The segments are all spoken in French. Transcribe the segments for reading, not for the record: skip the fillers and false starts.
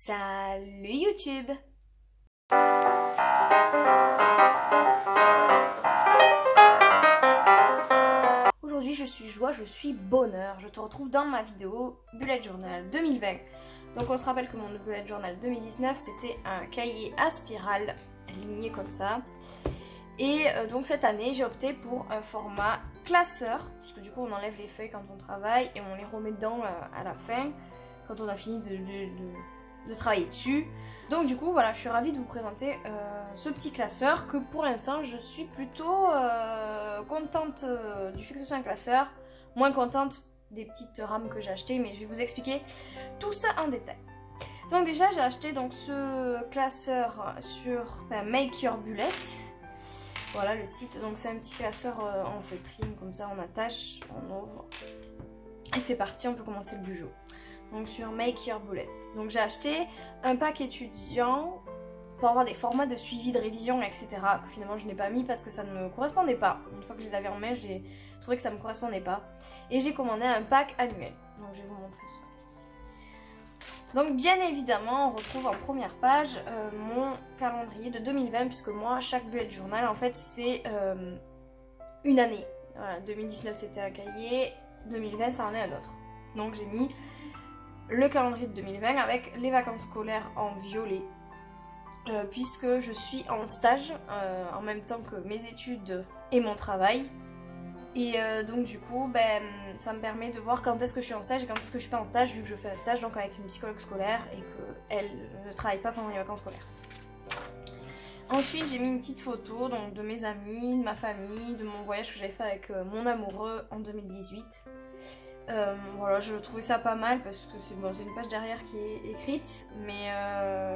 Salut YouTube! Aujourd'hui je suis joie, je suis bonheur. Je te retrouve dans ma vidéo Bullet Journal 2020. Donc on se rappelle que mon Bullet Journal 2019 c'était un cahier à spirale aligné comme ça. Et donc cette année j'ai opté pour un format classeur, parce que du coup on enlève les feuilles quand on travaille et on les remet dedans à la fin, quand on a fini de travailler dessus. Donc du coup voilà, je suis ravie de vous présenter ce petit classeur que pour l'instant je suis plutôt contente du fait que ce soit un classeur, moins contente des petites rames que j'ai achetées, mais je vais vous expliquer tout ça en détail. Donc déjà j'ai acheté donc ce classeur sur Make Your Bullet. Voilà le site, donc c'est un petit classeur en feutrine, comme ça on attache, on ouvre. Et c'est parti, on peut commencer le bujo. Donc sur Make Your Bullet. Donc j'ai acheté un pack étudiant pour avoir des formats de suivi de révision, etc. Que finalement je n'ai pas mis parce que ça ne me correspondait pas. Une fois que je les avais en main, j'ai trouvé que ça ne me correspondait pas. Et j'ai commandé un pack annuel. Donc je vais vous montrer tout ça. Donc bien évidemment, on retrouve en première page mon calendrier de 2020, puisque moi, chaque bullet journal, en fait, c'est une année. Voilà, 2019, c'était un cahier, 2020, ça en est un autre. Donc j'ai mis le calendrier de 2020 avec les vacances scolaires en violet, puisque je suis en stage en même temps que mes études et mon travail. Et donc du coup, ça me permet de voir quand est-ce que je suis en stage et quand est-ce que je suis pas en stage, vu que je fais un stage donc avec une psychologue scolaire et qu'elle ne travaille pas pendant les vacances scolaires. Ensuite, j'ai mis une petite photo donc, de mes amis, de ma famille, de mon voyage que j'avais fait avec mon amoureux en 2018. Voilà, je trouvais ça pas mal parce que c'est bon, une page derrière qui est écrite, mais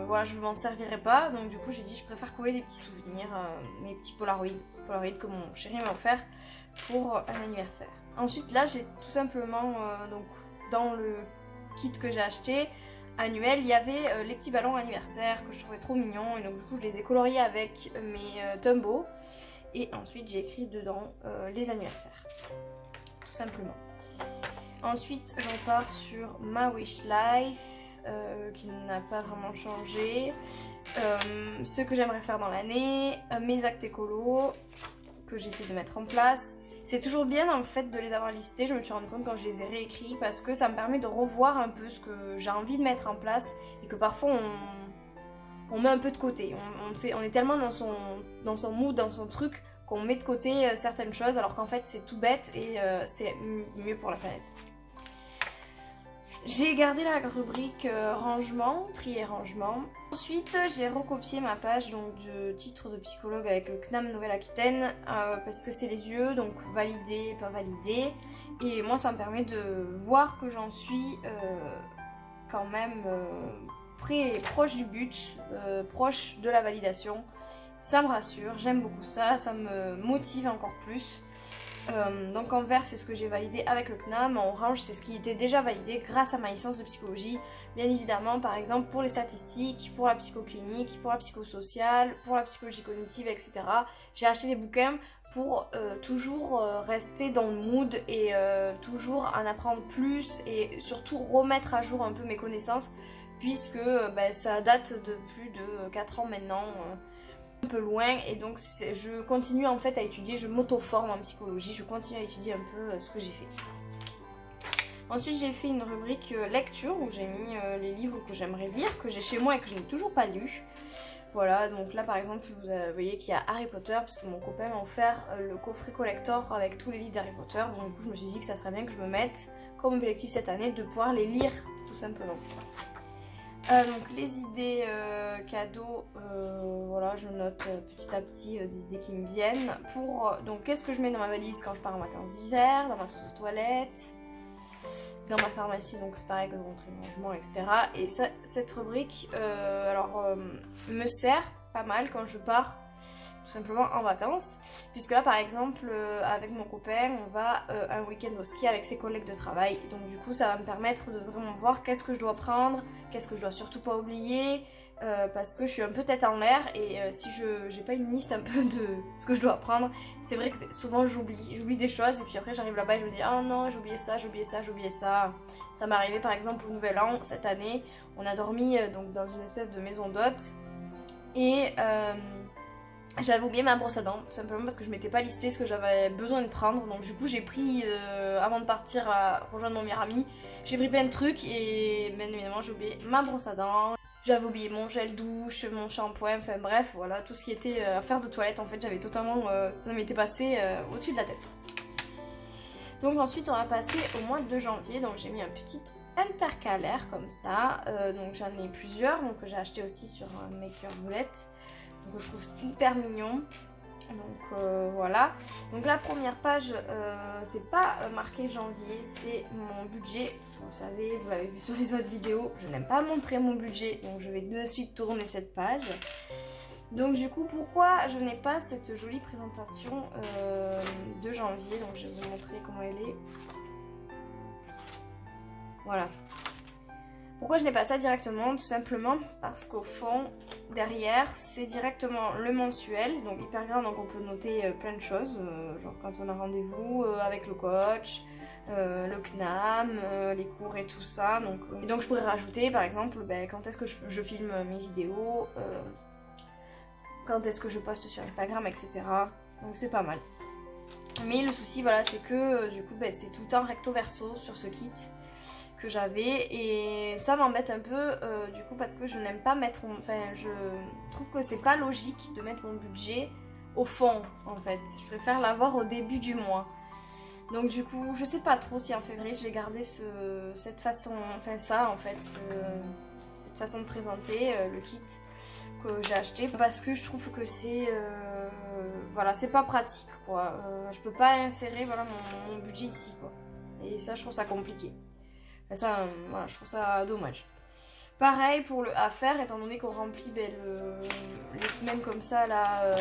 voilà, je m'en servirai pas, donc du coup j'ai dit je préfère coller des petits souvenirs, mes petits Polaroid que mon chéri m'a offert pour un anniversaire. Ensuite là j'ai tout simplement donc dans le kit que j'ai acheté annuel, il y avait les petits ballons anniversaires que je trouvais trop mignons, et donc du coup je les ai coloriés avec mes Tumbo, et ensuite j'ai écrit dedans les anniversaires, tout simplement. Ensuite, j'en pars sur ma wish life, qui n'a pas vraiment changé, ce que j'aimerais faire dans l'année, mes actes écolos que j'essaie de mettre en place. C'est toujours bien en fait de les avoir listés, je me suis rendu compte quand je les ai réécrits, parce que ça me permet de revoir un peu ce que j'ai envie de mettre en place, et que parfois on met un peu de côté. On est tellement dans son mood, dans son truc, qu'on met de côté certaines choses, alors qu'en fait c'est tout bête et c'est mieux pour la planète. J'ai gardé la rubrique rangement, tri et rangement. Ensuite, j'ai recopié ma page donc, de titre de psychologue avec le CNAM Nouvelle-Aquitaine, parce que c'est les yeux, donc validé, pas validé. Et moi, ça me permet de voir que j'en suis quand même proche du but, proche de la validation. Ça me rassure, j'aime beaucoup ça, ça me motive encore plus. Donc en vert c'est ce que j'ai validé avec le CNAM, en orange c'est ce qui était déjà validé grâce à ma licence de psychologie. Bien évidemment, par exemple pour les statistiques, pour la psychoclinique, pour la psychosociale, pour la psychologie cognitive, etc. J'ai acheté des bouquins pour toujours rester dans le mood et toujours en apprendre plus, et surtout remettre à jour un peu mes connaissances, puisque ça date de plus de 4 ans maintenant. Un peu loin, et donc je continue en fait à étudier, je m'auto-forme en psychologie, je continue à étudier un peu ce que j'ai fait. Ensuite j'ai fait une rubrique lecture où j'ai mis les livres que j'aimerais lire, que j'ai chez moi et que je n'ai toujours pas lu. Voilà, donc là par exemple vous voyez qu'il y a Harry Potter, puisque mon copain m'a offert le coffret collector avec tous les livres d'Harry Potter, donc du coup je me suis dit que ça serait bien que je me mette comme objectif cette année de pouvoir les lire tout simplement. Donc les idées cadeaux, voilà, je note petit à petit des idées qui me viennent. Donc qu'est-ce que je mets dans ma valise quand je pars en vacances d'hiver, dans ma trousse de toilette, dans ma pharmacie, donc c'est pareil que de rentrer rangement, etc. Et cette rubrique me sert pas mal quand je pars, tout tout simplement en vacances. Puisque là par exemple avec mon copain on va un week-end au ski avec ses collègues de travail. Donc du coup ça va me permettre de vraiment voir qu'est-ce que je dois prendre, qu'est-ce que je dois surtout pas oublier. Parce que je suis un peu tête en l'air et si je j'ai pas une liste un peu de ce que je dois prendre, c'est vrai que souvent j'oublie des choses et puis après j'arrive là-bas et je me dis oh non j'ai oublié ça, j'ai oublié ça, j'ai oublié ça. Ça m'est arrivé par exemple au Nouvel An cette année, on a dormi donc dans une espèce de maison d'hôte et j'avais oublié ma brosse à dents, tout simplement parce que je m'étais pas listé ce que j'avais besoin de prendre. Donc du coup j'ai pris, avant de partir à rejoindre mon meilleur ami, j'ai pris plein de trucs et bien évidemment j'ai oublié ma brosse à dents. J'avais oublié mon gel douche, mon shampoing, enfin bref, voilà, tout ce qui était affaire de toilette en fait, j'avais totalement, ça m'était passé au-dessus de la tête. Donc ensuite on va passer au mois de janvier, donc j'ai mis un petit intercalaire comme ça, donc j'en ai plusieurs, donc que j'ai acheté aussi sur Maker Bullet. Donc je trouve hyper mignon. Donc voilà. Donc la première page, c'est pas marqué janvier, c'est mon budget. Vous savez, vous l'avez vu sur les autres vidéos, je n'aime pas montrer mon budget, donc je vais de suite tourner cette page. Donc du coup, pourquoi je n'ai pas cette jolie présentation de janvier? Donc je vais vous montrer comment elle est. Voilà. Pourquoi je n'ai pas ça directement? Tout simplement parce qu'au fond, derrière, c'est directement le mensuel, donc hyper grand, donc on peut noter plein de choses, genre quand on a rendez-vous avec le coach, le CNAM, les cours et tout ça. Donc je pourrais rajouter par exemple quand est-ce que je filme mes vidéos, quand est-ce que je poste sur Instagram, etc. Donc c'est pas mal. Mais le souci, voilà, c'est que du coup, c'est tout le temps recto verso sur ce kit que j'avais et ça m'embête un peu du coup parce que je n'aime pas mettre, enfin je trouve que c'est pas logique de mettre mon budget au fond en fait, je préfère l'avoir au début du mois. Donc du coup je sais pas trop si en février je vais garder cette façon, enfin ça en fait, cette façon de présenter le kit que j'ai acheté parce que je trouve que c'est voilà, c'est pas pratique quoi, je peux pas insérer voilà mon budget ici quoi et ça je trouve ça compliqué. Ça, voilà, je trouve ça dommage. Pareil pour le à faire, étant donné qu'on remplit les semaines comme ça là,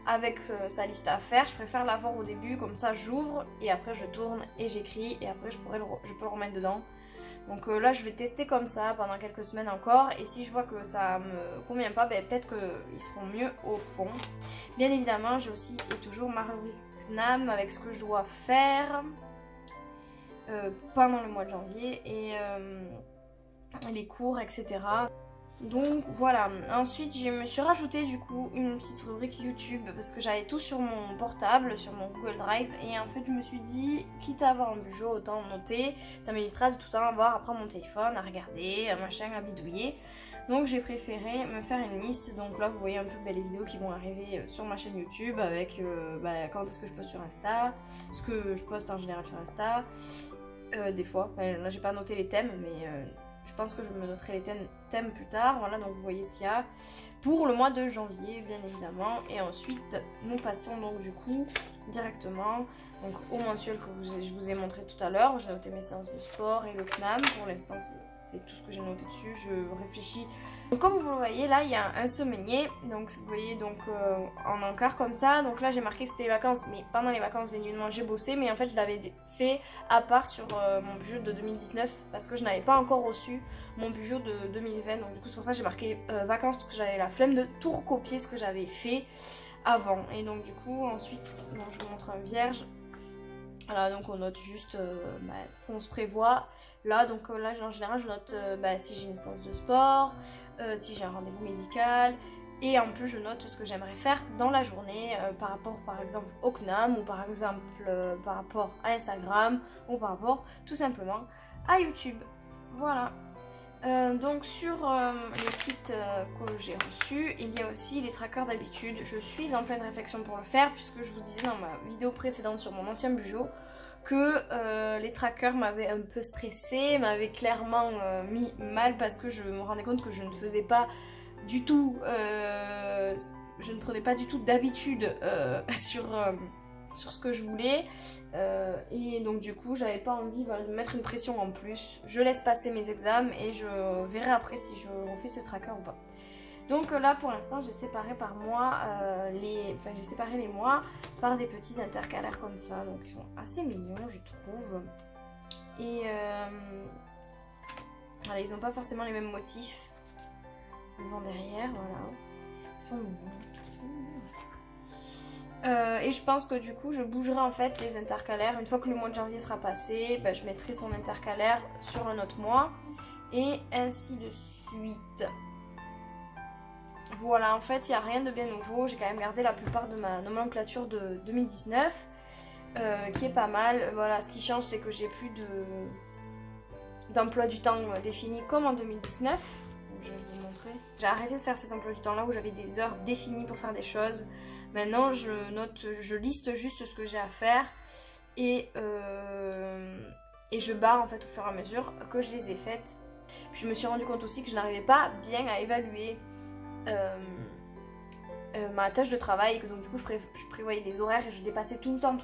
avec sa liste à faire, je préfère l'avoir au début, comme ça j'ouvre et après je tourne et j'écris et après je peux le remettre dedans. Donc là je vais tester comme ça pendant quelques semaines encore et si je vois que ça me convient pas, peut-être qu'ils seront mieux au fond. Bien évidemment j'ai aussi et toujours ma rubrique CNAM avec ce que je dois faire. Pendant le mois de janvier et les cours etc. Donc voilà, ensuite je me suis rajouté du coup une petite rubrique YouTube parce que j'avais tout sur mon portable, sur mon Google Drive et en fait je me suis dit quitte à avoir un budget autant noter, ça m'évitera de tout le temps avoir à prendre mon téléphone, à regarder, machin, à bidouiller. Donc j'ai préféré me faire une liste, donc là vous voyez un peu les vidéos qui vont arriver sur ma chaîne YouTube avec quand est-ce que je poste sur Insta, ce que je poste en général sur Insta. Des fois, enfin, là j'ai pas noté les thèmes mais je pense que je me noterai les thèmes plus tard. Voilà, donc vous voyez ce qu'il y a pour le mois de janvier bien évidemment et ensuite nous passons donc du coup directement donc au mensuel que je vous ai montré tout à l'heure. J'ai noté mes séances de sport et le CNAM, pour l'instant c'est tout ce que j'ai noté dessus, je réfléchis. Donc comme vous le voyez là il y a un semainier, donc vous voyez donc en encart comme ça, donc là j'ai marqué que c'était les vacances, mais pendant les vacances bien évidemment j'ai bossé, mais en fait je l'avais fait à part sur mon budget de 2019 parce que je n'avais pas encore reçu mon budget de 2020, donc du coup c'est pour ça que j'ai marqué vacances parce que j'avais la flemme de tout recopier ce que j'avais fait avant. Et donc du coup ensuite donc, je vous montre un vierge. Voilà, donc on note juste ce qu'on se prévoit. Là, donc là, en général, je note si j'ai une séance de sport, si j'ai un rendez-vous médical. Et en plus, je note ce que j'aimerais faire dans la journée par rapport, par exemple, au CNAM ou par exemple par rapport à Instagram ou par rapport tout simplement à YouTube. Voilà. Donc sur les kits que j'ai reçus, il y a aussi les trackers d'habitude. Je suis en pleine réflexion pour le faire puisque je vous disais dans ma vidéo précédente sur mon ancien budget que les trackers m'avaient un peu stressée, m'avaient clairement mis mal parce que je me rendais compte que je ne faisais pas du tout, je ne prenais pas du tout d'habitude sur ce que je voulais et donc du coup j'avais pas envie de mettre une pression en plus. Je laisse passer mes examens et je verrai après si je refais ce tracker ou pas. Donc là pour l'instant j'ai séparé par mois j'ai séparé les mois par des petits intercalaires comme ça, donc ils sont assez mignons je trouve. Et voilà, ils n'ont pas forcément les mêmes motifs devant derrière, voilà. Ils sont mignons. Et je pense que du coup je bougerai en fait les intercalaires. Une fois que le mois de janvier sera passé, je mettrai son intercalaire sur un autre mois. Et ainsi de suite. Voilà, en fait il n'y a rien de bien nouveau. J'ai quand même gardé la plupart de ma nomenclature de 2019. Qui est pas mal. Voilà, ce qui change c'est que j'ai plus d'emploi du temps défini comme en 2019. Je vais vous montrer. J'ai arrêté de faire cet emploi du temps là où j'avais des heures définies pour faire des choses. Maintenant je liste juste ce que j'ai à faire et je barre en fait au fur et à mesure que je les ai faites. Puis je me suis rendu compte aussi que je n'arrivais pas bien à évaluer ma tâche de travail et que donc du coup je prévoyais des horaires et je dépassais tout le temps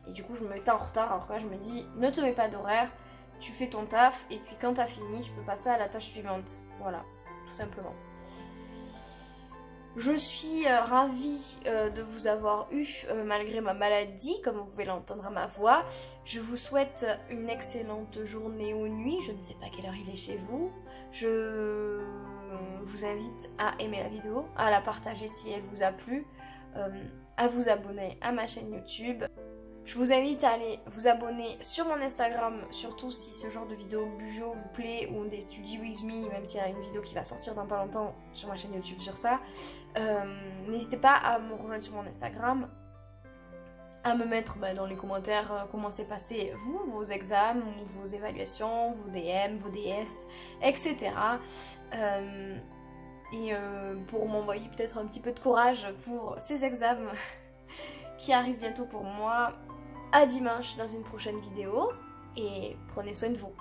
et du coup je me mettais en retard. Alors que là je me dis ne te mets pas d'horaire, tu fais ton taf et puis quand t'as fini tu peux passer à la tâche suivante. Voilà, tout simplement. Je suis ravie de vous avoir eu malgré ma maladie, comme vous pouvez l'entendre à ma voix. Je vous souhaite une excellente journée ou nuit, je ne sais pas quelle heure il est chez vous. Je vous invite à aimer la vidéo, à la partager si elle vous a plu, à vous abonner à ma chaîne YouTube. Je vous invite à aller vous abonner sur mon Instagram, surtout si ce genre de vidéo bujo vous plaît ou des studies with me, même s'il y a une vidéo qui va sortir dans pas longtemps sur ma chaîne YouTube sur ça. N'hésitez pas à me rejoindre sur mon Instagram, à me mettre dans les commentaires comment s'est passé vous, vos examens, vos évaluations, vos DM, vos DS, etc. Pour m'envoyer peut-être un petit peu de courage pour ces examens qui arrivent bientôt pour moi. À dimanche dans une prochaine vidéo et prenez soin de vous.